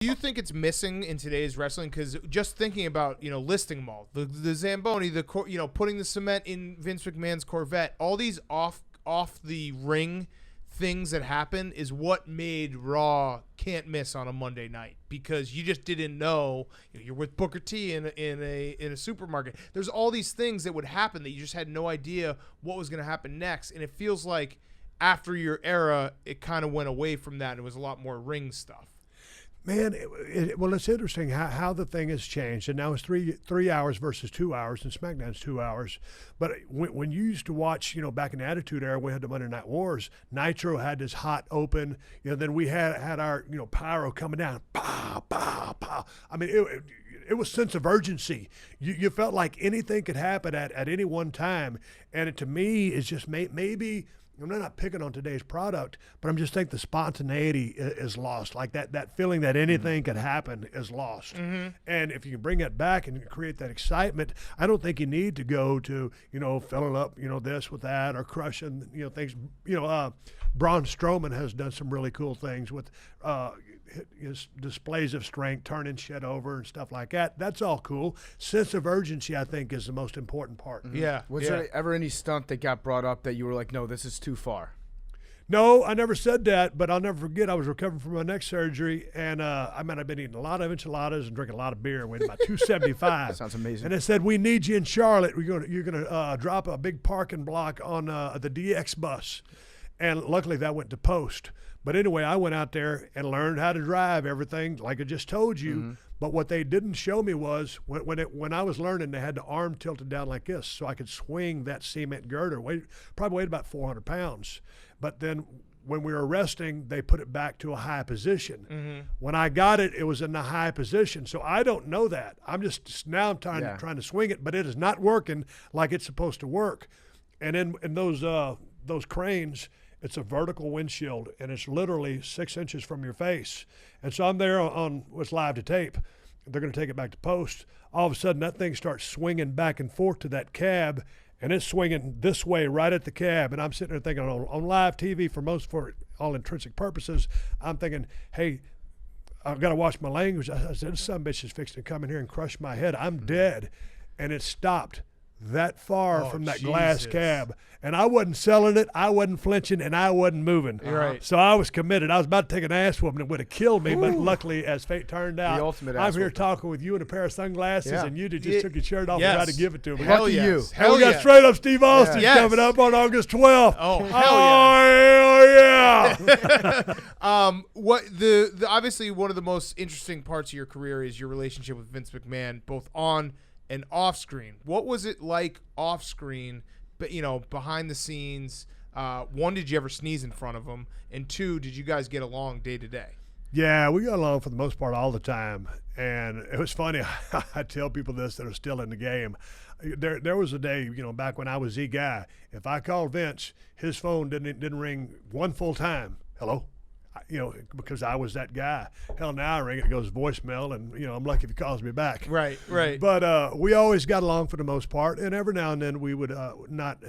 Do you think it's missing in today's wrestling? Because just thinking about, listing them all, the Zamboni, putting the cement in Vince McMahon's Corvette, all these off the ring things that happen is what made Raw can't miss on a Monday night, because you just didn't know. You're with Booker T in a supermarket. There's all these things that would happen that you just had no idea what was going to happen next, and it feels like after your era, it kind of went away from that. And it was a lot more ring stuff. Man, well, it's interesting how the thing has changed, and now it's 3 hours versus 2 hours, and SmackDown's 2 hours. But when you used to watch, back in the Attitude Era, we had the Monday Night Wars. Nitro had this hot open, then we had our pyro coming down, pow, pow, pow. I mean, it was sense of urgency. You felt like anything could happen at any one time, and it, to me, is just maybe. I'm not picking on today's product, but I'm just think the spontaneity is lost. Like that feeling that anything could happen is lost. Mm-hmm. And if you can bring it back and create that excitement, I don't think you need to go to, filling up, this with that or crushing, things. Braun Strowman has done some really cool things with his displays of strength, turning shit over and stuff like that. That's all cool. Sense of urgency, I think, is the most important part. Mm-hmm. Yeah. Was there ever any stunt that got brought up that you were like, no, this is too far? No, I never said that, but I'll never forget I was recovering from my neck surgery, and I've been eating a lot of enchiladas and drinking a lot of beer. I weighed about 275. Sounds amazing. And they said, we need you in Charlotte. You're gonna drop a big parking block on the DX bus. And luckily that went to post. But anyway, I went out there and learned how to drive everything like I just told you. Mm-hmm. But what they didn't show me was when I was learning, they had the arm tilted down like this so I could swing that cement girder. Probably weighed about 400 pounds. But then when we were resting, they put it back to a high position. Mm-hmm. When I got it, it was in the high position. So I don't know that. I'm just now trying to swing it, but it is not working like it's supposed to work. And in those cranes, it's a vertical windshield, and it's literally 6 inches from your face. And so I'm there on what's live to tape. They're going to take it back to post. All of a sudden, that thing starts swinging back and forth to that cab, and it's swinging this way right at the cab. And I'm sitting there thinking, on live TV, for all intrinsic purposes, I'm thinking, hey, I've got to watch my language. I said, this son of a bitch is fixing to come in here and crush my head. I'm dead. And it stopped that far from that glass cab. And I wasn't selling it, I wasn't flinching, and I wasn't moving. Right. So I was committed. I was about to take an ass whooping that would have killed me, but luckily, as fate turned out, the ultimate I'm ass here whooping. talking with you in a pair of sunglasses, and you just took your shirt off Yes. and tried to give it to me. Hell Lucky yes. you. Hell we got yes. Straight Up Steve Austin Yes. coming up on August 12th. Oh, hell yeah. What the obviously one of the most interesting parts of your career is your relationship with Vince McMahon, both on and off screen. What was it like off screen, but behind the scenes? One, did you ever sneeze in front of him? And two, did you guys get along day to day? Yeah, we got along for the most part all the time. And it was funny. I tell people this that are still in the game. There was a day, back when I was the guy, if I called Vince, his phone didn't ring one full time. Hello? Because I was that guy. Hell, now I ring it, goes voicemail, and, I'm lucky if he calls me back. Right. But we always got along for the most part, and every now and then we would not,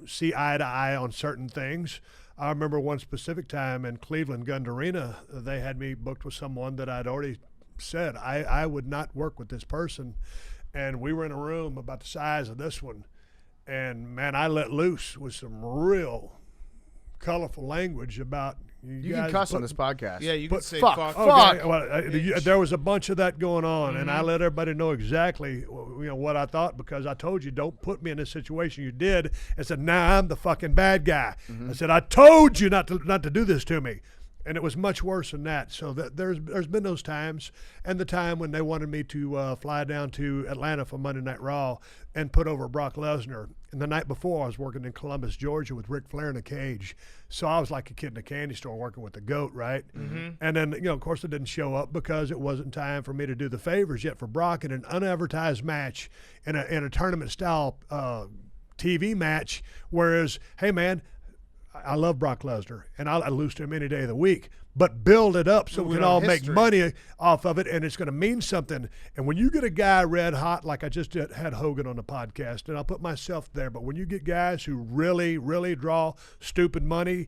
see eye to eye on certain things. I remember one specific time in Cleveland, Gund Arena, they had me booked with someone that I'd already said I would not work with this person, and we were in a room about the size of this one, and, man, I let loose with some real colorful language about you can cuss on this podcast. Yeah, you can say fuck. fuck. Okay, well, there was a bunch of that going on, and I let everybody know exactly what I thought, because I told you, don't put me in this situation. You did, and said, now I'm the fucking bad guy. I said, I told you not to do this to me. And it was much worse than that. So there's been those times, and the time when they wanted me to fly down to Atlanta for Monday Night Raw and put over Brock Lesnar. And the night before, I was working in Columbus, Georgia with Ric Flair in a cage. So I was like a kid in a candy store working with the GOAT, right? Mm-hmm. And then, of course, it didn't show up because it wasn't time for me to do the favors yet for Brock in an unadvertised match in a tournament-style TV match. Whereas, hey, man, I love Brock Lesnar, and I'll lose to him any day of the week, but build it up so we can all make money off of it, and it's going to mean something. And when you get a guy red hot, like I just had Hogan on the podcast, and I'll put myself there, but when you get guys who really, really draw stupid money,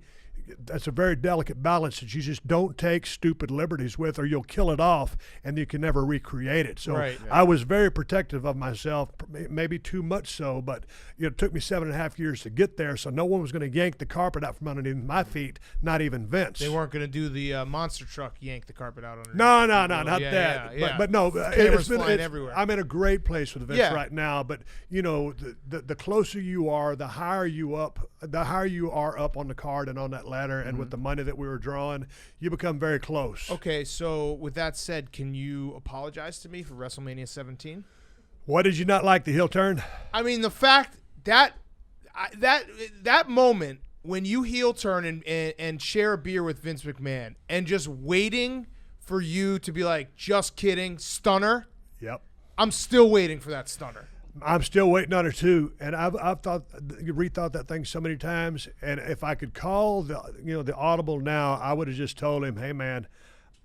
that's a very delicate balance that you just don't take stupid liberties with, or you'll kill it off and you can never recreate it. So Right. I was very protective of myself, maybe too much so, but it took me 7.5 years to get there. So no one was going to yank the carpet out from underneath my feet, not even Vince. They weren't going to do the monster truck yank the carpet out under. No, not Yeah, that. yeah, yeah. But no, Cameras flying everywhere. I'm in a great place with Vince Yeah. right now. But the closer you are, the higher you are up on the card and on that ladder, and with the money that we were drawing, you become very close. Okay, so with that said, can you apologize to me for WrestleMania 17? What did you not like, the heel turn? I mean, the fact that that moment when you heel turn and share a beer with Vince McMahon and just waiting for you to be like, just kidding, stunner. Yep. I'm still waiting for that stunner. I'm still waiting on her too, and I've rethought that thing so many times. And if I could call the audible now, I would have just told him, "Hey man,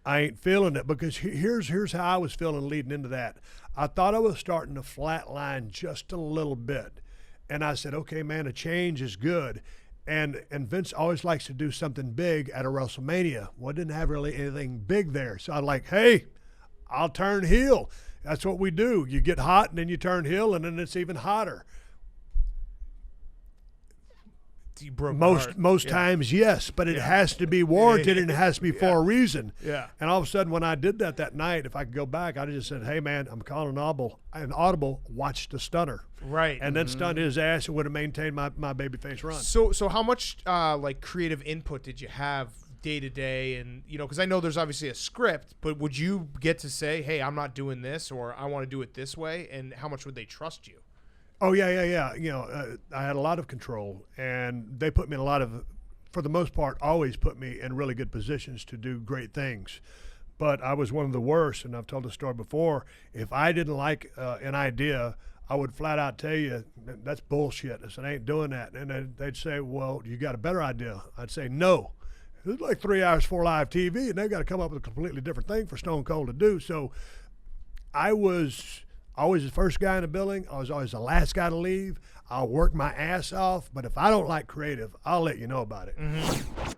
I ain't feeling it," because here's how I was feeling leading into that. I thought I was starting to flatline just a little bit, and I said, "Okay, man, a change is good." And Vince always likes to do something big at a WrestleMania. Well, I didn't have really anything big there, so I'm like, "Hey, I'll turn heel." That's what we do. You get hot, and then you turn heel, and then it's even hotter. You broke my heart. Most times, yes, but it has to be warranted, and it has to be for a reason. Yeah. And all of a sudden, when I did that night, if I could go back, I'd have just said, "Hey, man, I'm calling an audible. Watch the stunner." Right. And then stunned his ass and would have maintained my babyface run. So how much like creative input did you have day to day? And because I know there's obviously a script, but would you get to say, "Hey, I'm not doing this," or "I want to do it this way"? And how much would they trust you? Oh, yeah. I had a lot of control, and they put me in for the most part, always put me in really good positions to do great things. But I was one of the worst, and I've told the story before. If I didn't like an idea, I would flat out tell you, "That's bullshit. I said, I ain't doing that." And they'd say, "Well, you got a better idea?" I'd say, "No." It was like 3 hours for live TV, and they've got to come up with a completely different thing for Stone Cold to do. So I was always the first guy in the building. I was always the last guy to leave. I'll work my ass off, but if I don't like creative, I'll let you know about it.